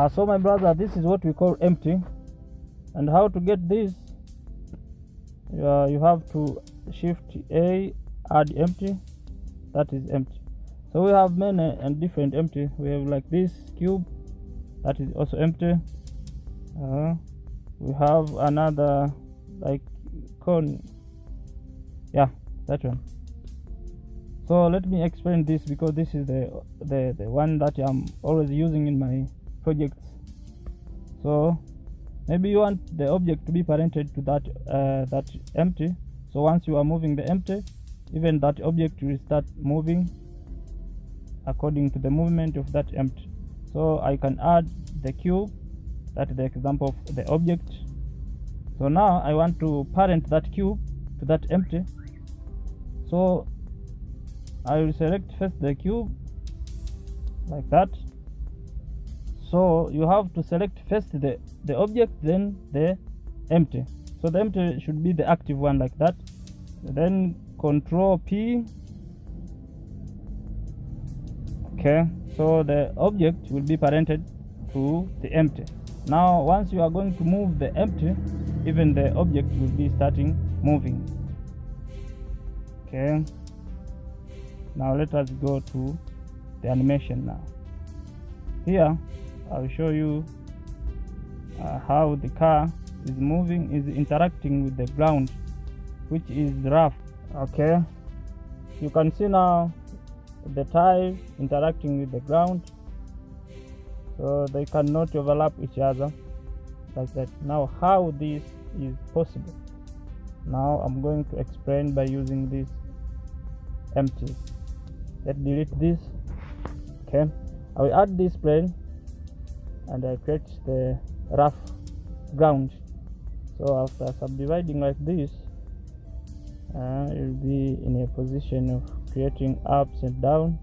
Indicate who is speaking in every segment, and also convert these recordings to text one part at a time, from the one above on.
Speaker 1: So my brother, this is what we call empty. And how to get this? You have to shift A, add empty. That is empty. So we have many and different empty. We have like this cube, that is also empty. We have another like cone, yeah, that one. So let me explain this, because this is the one that I'm always using in my projects. So maybe you want the object to be parented to that empty. So once you are moving the empty, even that object will start moving according to the movement of that empty. So I can add the cube, that's the example of the object. So now I want to parent that cube to that empty. So I will select first the cube like that. So you have to select first the object, then the empty. So the empty should be the active one like that. Then Control P. Okay, so the object will be parented to the empty. Now once you are going to move the empty, even the object will be starting moving. Okay, now let us go to the animation. Now here I'll show you how the car is moving, is interacting with the ground, which is rough. Okay, you can see now the tire interacting with the ground, so they cannot overlap each other like that. Now how this is possible, now I'm going to explain by using this empty. Let's delete this. Okay, I will add this plane and I create the rough ground. So after subdividing like this, you'll be in a position of creating ups and down,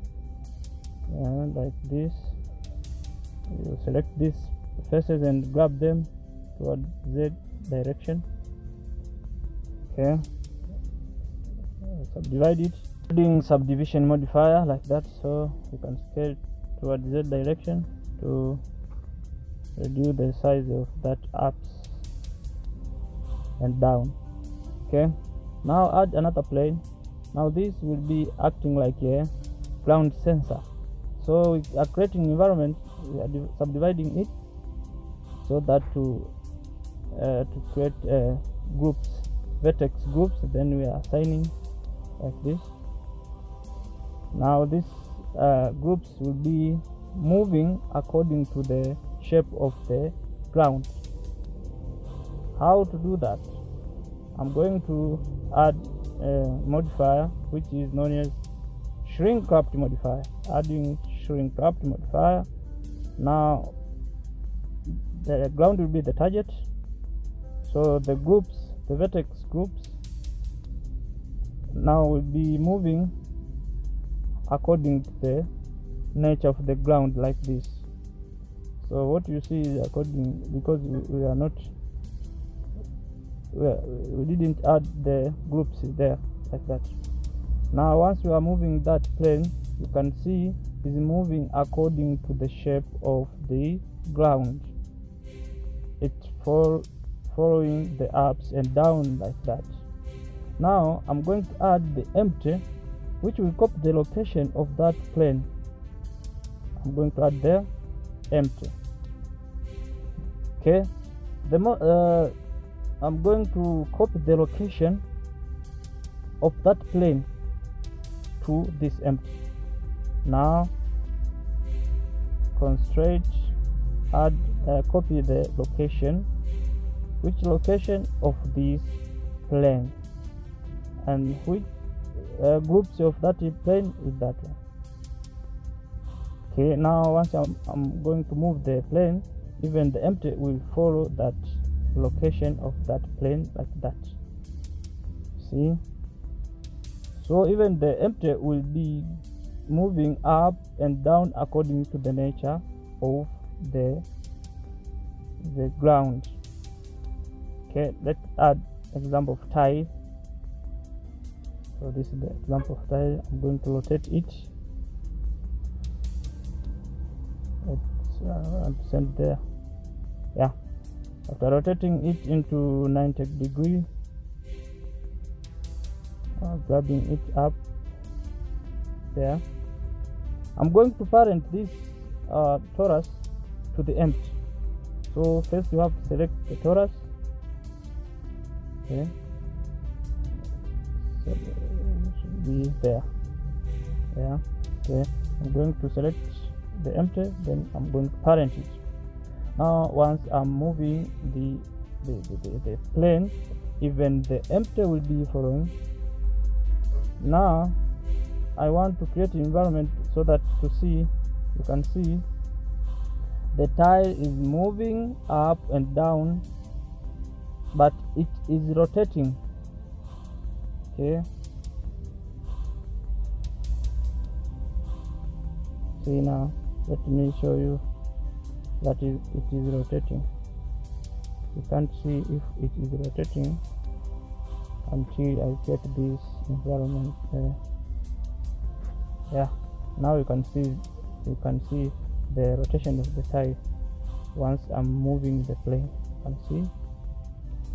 Speaker 1: like this. You select these faces and grab them toward Z direction. Okay, subdivide it, adding subdivision modifier like that, so you can scale toward Z direction to reduce the size of that ups and down. Okay, now add another plane. Now this will be acting like a ground sensor. So we are creating environment, we are subdividing it so that to create groups, vertex groups. Then we are assigning like this. Now these groups will be moving according to the shape of the ground. How to do that? I'm going to add a modifier which is known as shrink wrapped modifier. Adding shrink wrapped modifier. Now the ground will be the target, so the groups, the vertex groups, now will be moving according to the nature of the ground like this. So what you see is according, because we are not, we didn't add the groups there like that. Now once you are moving that plane, you can see is moving according to the shape of the ground. It's following the ups and down like that. Now I'm going to add the empty, which will copy the location of that plane. I'm going to add there empty. Okay, I'm going to copy the location of that plane to this empty. Now constraint, add copy the location, which location of this plane, and which groups of that plane is that one. Okay, now once I'm going to move the plane, even the empty will follow that location of that plane like that. See, so even the empty will be moving up and down according to the nature of the ground. Okay, let's add example of tile. So this is the example of tile. I'm going to rotate it. Let's and send there. Yeah, after rotating it into 90 degree, grabbing it up there, I'm going to parent this torus to the empty. So first you have to select the torus. Okay, so it should be there. Yeah, okay, I'm going to select the empty, then I'm going to parent it. Now once I'm moving the plane, even the empty will be following. Now I want to create an environment so that you can see the tile is moving up and down, but it is rotating. Okay, see, now let me show you that it is rotating. You can't see if it is rotating until I get this environment. Yeah, now you can see the rotation of the tile once I'm moving the plane. You can see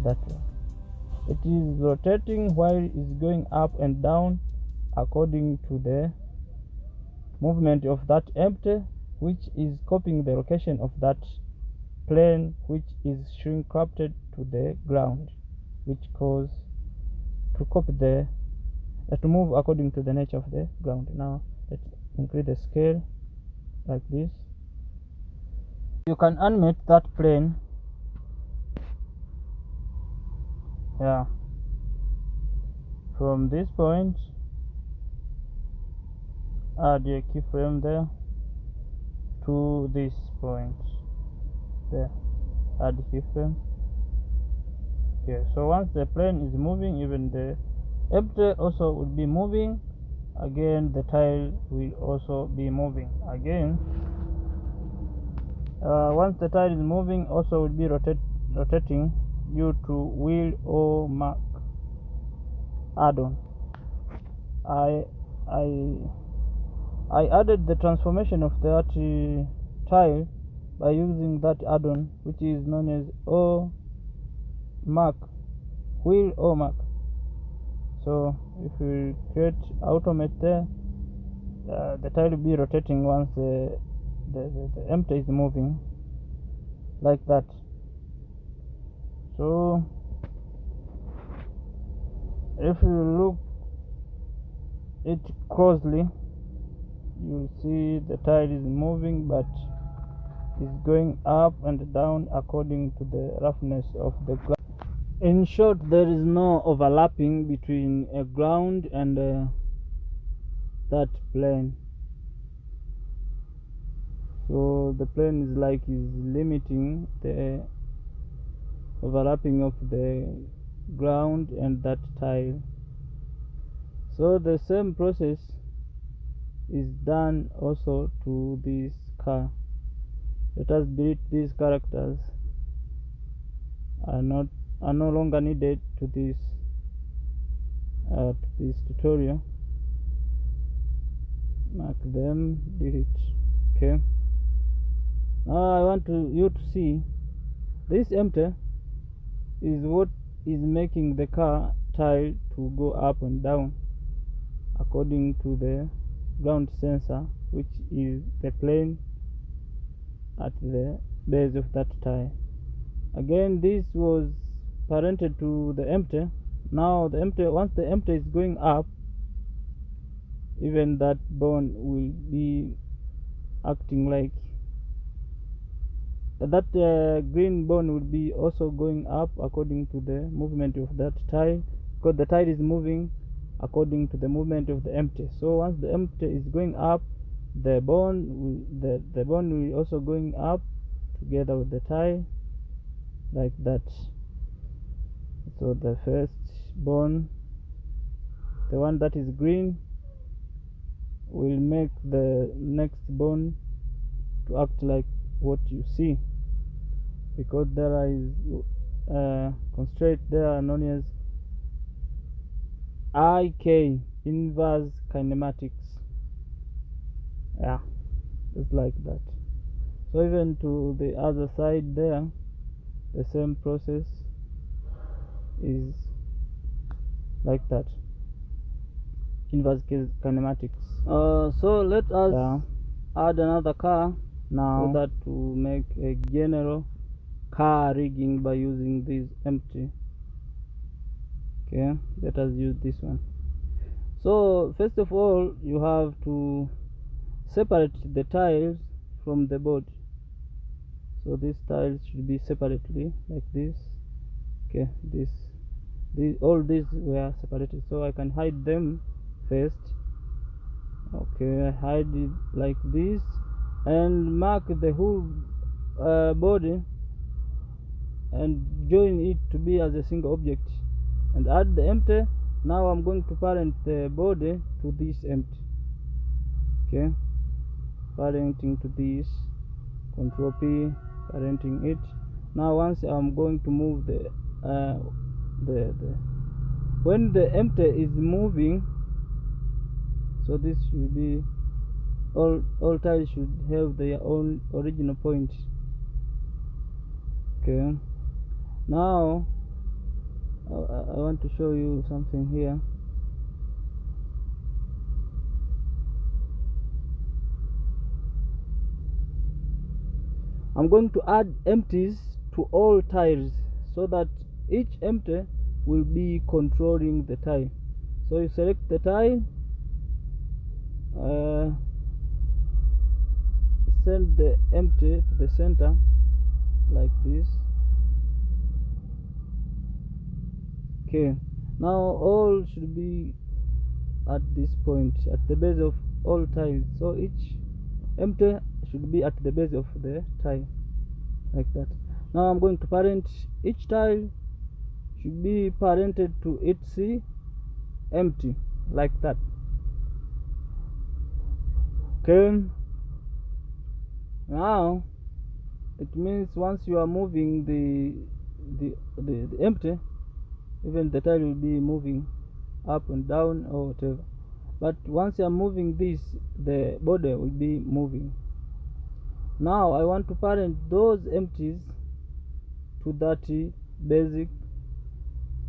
Speaker 1: that one. It is rotating while it's going up and down according to the movement of that empty, which is copying the location of that plane, which is shrink crafted to the ground, which cause to copy to move according to the nature of the ground. Now let's increase the scale like this. You can animate that plane. Yeah, from this point, add a keyframe there to this point there, add keyframe. Okay, so once the plane is moving, even the empty also will be moving. Again, the tile will also be moving again. Once the tile is moving, also will be rotating due to wheel or mark add-on. I added the transformation of that tile by using that add-on, which is known as wheel or mark. So if we create automate there, the tile will be rotating once the empty is moving like that. So if you look it closely, you see the tile is moving, but is going up and down according to the roughness of the ground. In short, there is no overlapping between a ground and that plane. So the plane is limiting the overlapping of the ground and that tile. So the same process is done also to this car. Let us delete these characters, are no longer needed to this tutorial. Mark them, delete. Okay, now I want you to see this empty is what is making the car tile to go up and down according to the ground sensor, which is the plane at the base of that tile. Again, this was parented to the empty. Now the empty, once the empty is going up, even that bone will be acting like that. Green bone will be also going up according to the movement of that tile, because the tile is moving according to the movement of the empty. So once the empty is going up, the bone will also going up together with the tile like that. So the first bone, the one that is green, will make the next bone to act like what you see, because there is constraint there known as IK, inverse kinematics. Yeah, just like that. So even to the other side there, the same process is like that. Inverse kinematics. So let us add another car now, so that to make a general car rigging by using this empty. Okay, let us use this one. So first of all, you have to separate the tiles from the board. So these tiles should be separately like this. Okay, all these were separated, so I can hide them first. Okay, I hide it like this and mark the whole body and join it to be as a single object and add the empty. Now I'm going to parent the body to this empty. Okay, parenting to this, Control P, parenting it. Now once I'm going to move the when the empty is moving, so this should be all tiles should have their own original point. Okay, now I want to show you something here. I'm going to add empties to all tiles so that each empty will be controlling the tile. So you select the tile, send the empty to the center like this. Okay, now all should be at this point, at the base of all tiles. So each empty should be at the base of the tile like that. Now I'm going to parent each tile should be parented to its empty like that. Okay, now it means once you are moving the empty, even the tile will be moving up and down or whatever. But once you are moving this, the border will be moving. Now I want to parent those empties to that basic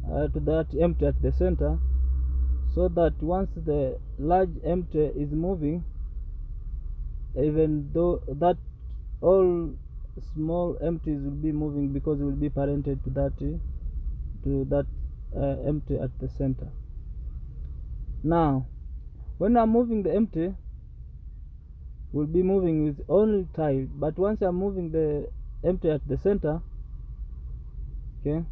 Speaker 1: to that empty at the center, so that once the large empty is moving, even though that all small empties will be moving because it will be parented to that empty at the center. Now when I'm moving the empty, will be moving with only tile, but once I'm moving the empty at the center, okay,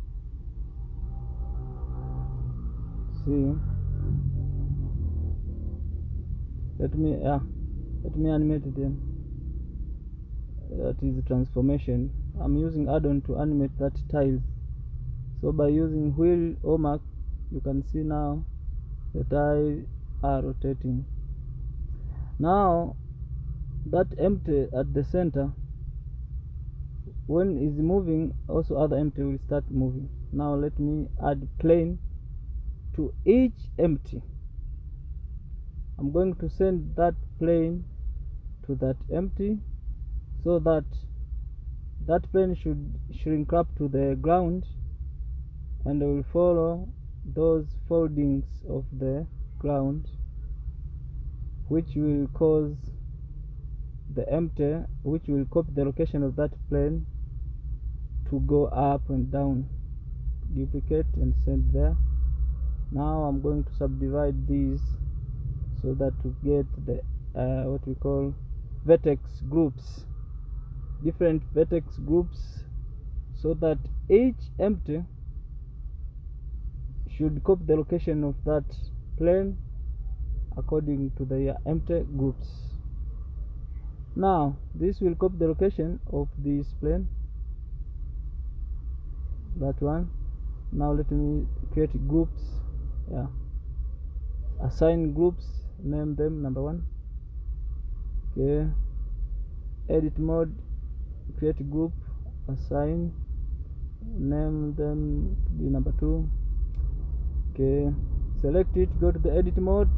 Speaker 1: see, let me animate it then. That is the transformation. I'm using Addon to animate that tile. So by using wheel or mark, you can see now the tiles are rotating. Now that empty at the center, when is moving, also other empty will start moving. Now let me add plane to each empty. I'm going to send that plane to that empty, so that that plane should shrink up to the ground, and I will follow those foldings of the ground, which will cause the empty, which will copy the location of that plane to go up and down. Duplicate and send there. Now I'm going to subdivide these so that to get the what we call vertex groups, different vertex groups, so that each empty should copy the location of that plane according to the empty groups. Now this will copy the location of this plane, that one. Now let me create groups. Assign groups, name them number 1. Okay, edit mode, create group, assign, name them be number 2. Okay, select it, go to the edit mode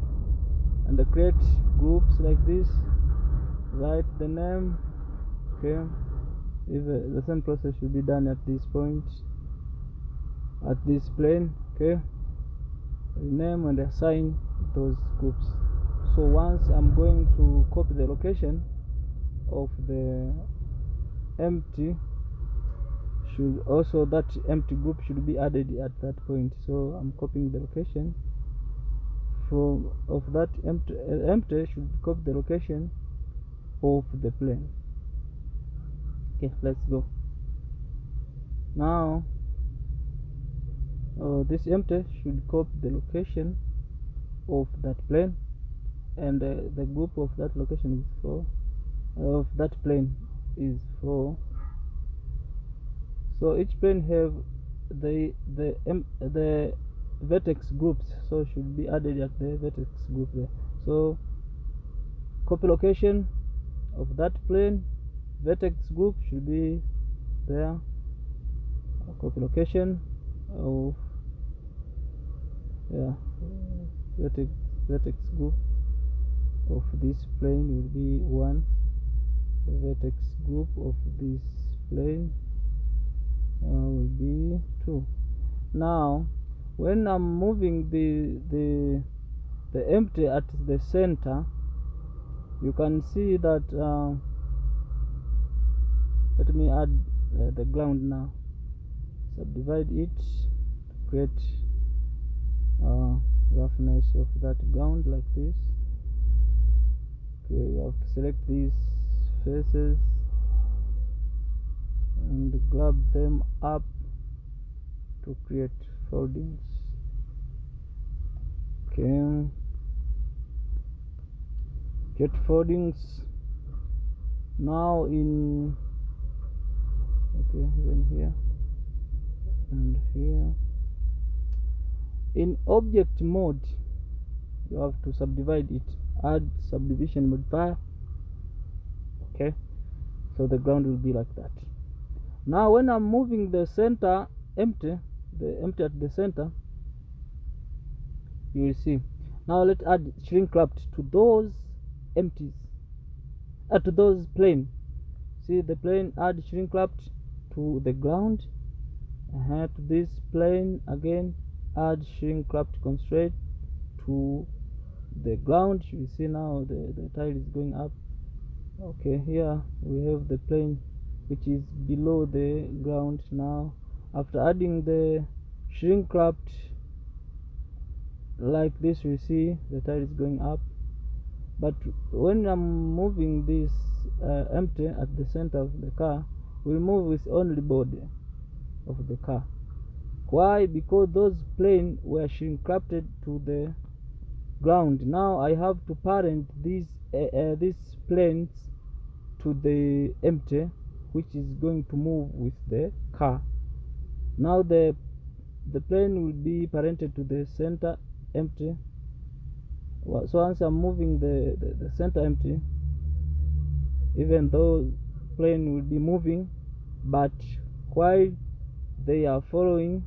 Speaker 1: and create groups like this. Write the name, Okay, if the same process should be done at this point, at this plane. Okay, rename and assign those groups. So once I'm going to copy the location of the empty, should also that empty group should be added at that point. So I'm copying the location from of that empty should copy the location of the plane. Okay, let's go. Now this empty should copy the location of that plane, and the group of that location is for of that plane is for. So each plane have the vertex groups, so should be added at the vertex group there. So copy location of that plane, vertex group should be there. Copy location of vertex group of this plane will be 1. The vertex group of this plane will be 2. Now when I'm moving the empty at the center, you can see that let me add the ground now. Subdivide it to create roughness of that ground like this. Okay, you have to select these faces and grab them up to create foldings. Okay, get foldings now in even here and here. In object mode, you have to subdivide it. Add subdivision modifier. Okay, so the ground will be like that. Now when I'm moving the center empty, the empty at the center, you will see. Now let's add shrink wrapped to those empties, to those plane. See the plane, add shrink wrapped to the ground. To this plane again, add shrink wrapped constraint to the ground. You see now the tile is going up. Okay, here we have the plane which is below the ground. Now after adding the shrink wrapped like this, you see the tile is going up. But when I'm moving this empty at the center of the car, we move with only body of the car. Why? Because those planes were shrink wrapped to the ground. Now I have to parent these planes to the empty, which is going to move with the car. Now the plane will be parented to the center empty. So once I'm moving the center empty, even though plane will be moving, but while they are following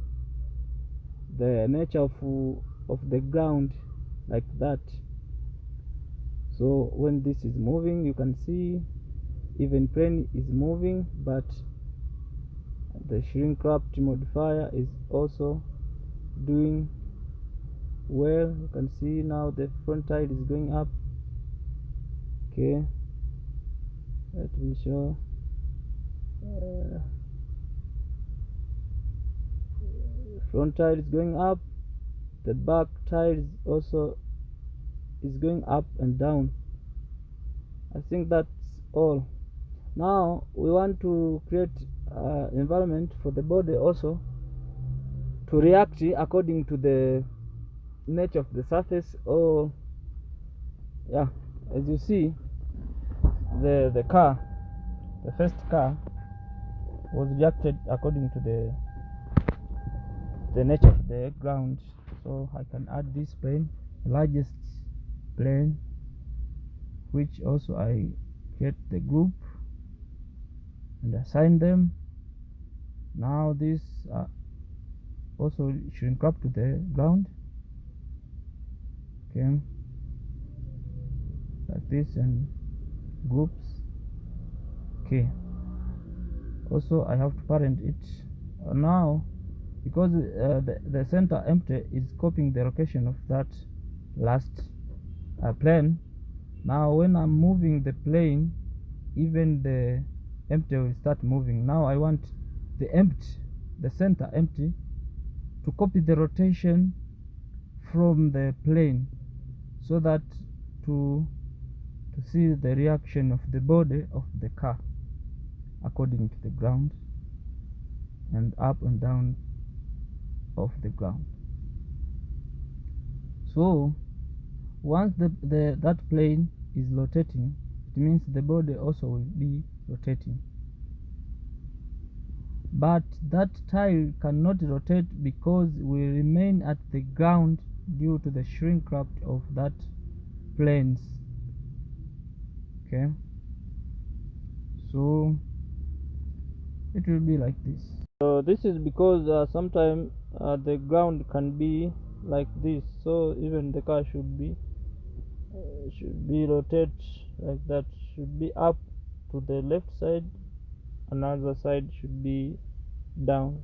Speaker 1: the nature of the ground like that. So when this is moving, you can see even plane is moving, but the shrink wrapped modifier is also doing well. You can see now the front tile is going up. Okay, let me show. Front tile is going up, the back tile also is going up and down. I think that's all. Now we want to create environment for the body also to react according to the nature of the surface. Or as you see, the car, the first car was reacted according to the nature of the ground. So I can add this plane, the largest plane, which also I get the group and assign them. Now this also shrink up to the ground. Okay, like this, and groups. okay. Also I have to parent it now, because the center empty is copying the location of that last plane. Now when I'm moving the plane, even the empty will start moving. Now I want the center empty to copy the rotation from the plane, so that to see the reaction of the body of the car according to the ground and up and down of the ground. So once that plane is rotating, it means the body also will be rotating. But that tile cannot rotate because we remain at the ground due to the shrink wrap of that planes. Okay, so it will be like this. So this is because sometimes the ground can be like this, so even the car should be rotate like that, should be up to the left side, another side should be down.